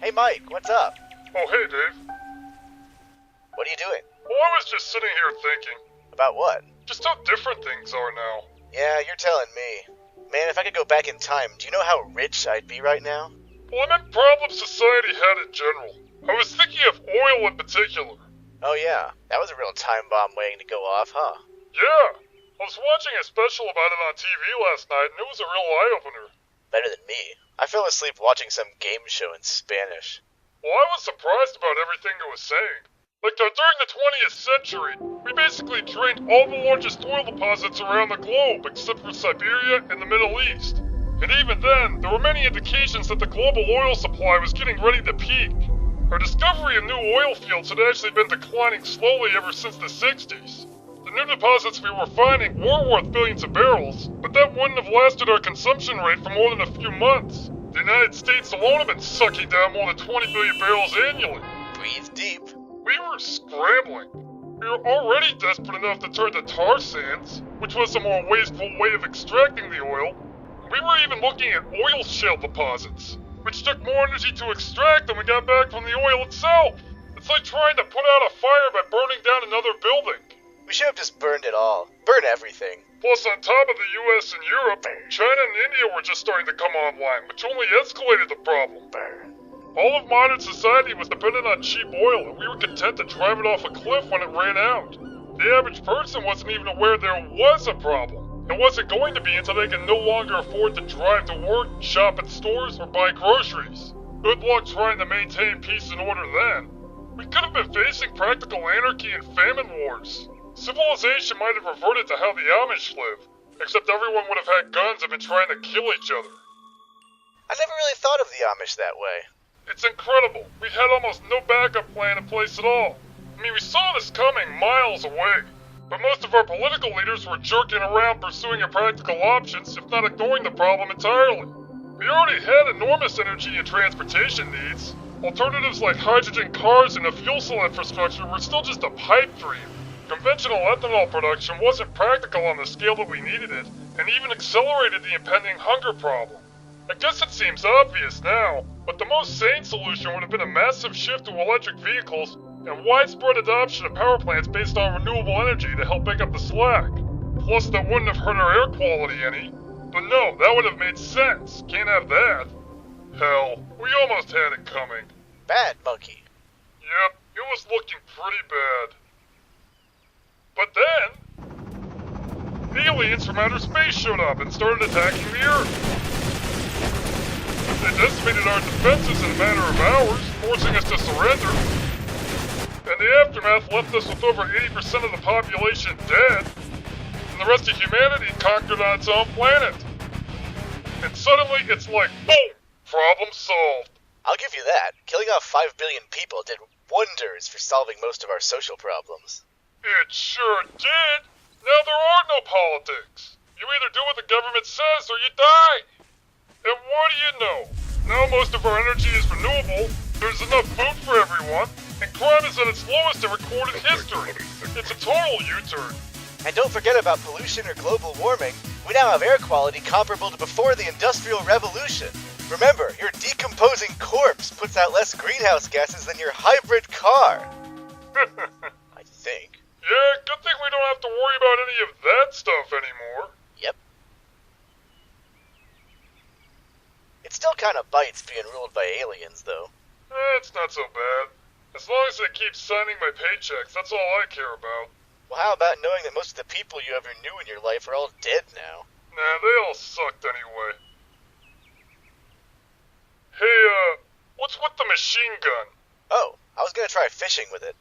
Hey Mike, what's up? Oh, hey, Dave. What are you doing? Well, I was just sitting here thinking, About what? just how different things are now. Yeah, you're telling me. Man, if I could go back in time, do you know how rich I'd be right now? Well, I meant problems society had in general. I was thinking of oil in particular. Oh yeah, that was a real time bomb waiting to go off, huh? Yeah, I was watching a special about it on TV last night, and it was a real eye-opener. Better than me. I fell asleep watching some game show in Spanish. Well, I was surprised about everything it was saying. Like, during the 20th century, we basically drained all the largest oil deposits around the globe, except for Siberia and the Middle East. And even then, there were many indications that the global oil supply was getting ready to peak. Our discovery of new oil fields had actually been declining slowly ever since the 60s. The new deposits we were finding were worth billions of barrels, but that wouldn't have lasted our consumption rate for more than a few months. The United States alone had been sucking down more than 20 billion barrels annually. Breathe deep. We were scrambling. We were already desperate enough to turn to tar sands, which was a more wasteful way of extracting the oil. We were even looking at oil shale deposits, which took more energy to extract than we got back from the oil itself. It's like trying to put out a fire by burning down another building. We should have just burned it all. Burn everything. Plus, on top of the US and Europe, China and India were just starting to come online, which only escalated the problem. Burn. All of modern society was dependent on cheap oil, and we were content to drive it off a cliff when it ran out. The average person wasn't even aware there was a problem. It wasn't going to be until they could no longer afford to drive to work, shop at stores, or buy groceries. Good luck trying to maintain peace and order then. We could have been facing practical anarchy and famine wars. Civilization might have reverted to how the Amish live, except everyone would have had guns and been trying to kill each other. I never really thought of the Amish that way. It's incredible. We had almost no backup plan in place at all. I mean, we saw this coming miles away. But most of our political leaders were jerking around pursuing impractical options, if not ignoring the problem entirely. We already had enormous energy and transportation needs. Alternatives like hydrogen cars and a fuel cell infrastructure were still just a pipe dream. Conventional ethanol production wasn't practical on the scale that we needed it, and even accelerated the impending hunger problem. I guess it seems obvious now, but the most sane solution would have been a massive shift to electric vehicles and widespread adoption of power plants based on renewable energy to help make up the slack. Plus, that wouldn't have hurt our air quality any. But no, that would have made sense. Can't have that. Hell, we almost had it coming. Bad monkey. Yep, it was looking pretty bad. But then, aliens from outer space showed up and started attacking the Earth. They decimated our defenses in a matter of hours, forcing us to surrender. And the aftermath left us with over 80% of the population dead, and the rest of humanity conquered on its own planet. And suddenly it's like, boom! Problem solved. I'll give you that. Killing off 5 billion people did wonders for solving most of our social problems. It sure did. Now there are no politics. You either do what the government says or you die. And what do you know? Now most of our energy is renewable, there's enough food for everyone, and crime is at its lowest in recorded history. It's a total U-turn. And don't forget about pollution or global warming. We now have air quality comparable to before the Industrial Revolution. Remember, your decomposing corpse puts out less greenhouse gases than your hybrid car. I think. Yeah, good thing we don't have to worry about any of that stuff anymore. Yep. It still kind of bites being ruled by aliens, though. It's not so bad. As long as they keep signing my paychecks, that's all I care about. Well, how about knowing that most of the people you ever knew in your life are all dead now? Nah, they all sucked anyway. Hey, what's with the machine gun? Oh, I was gonna try fishing with it.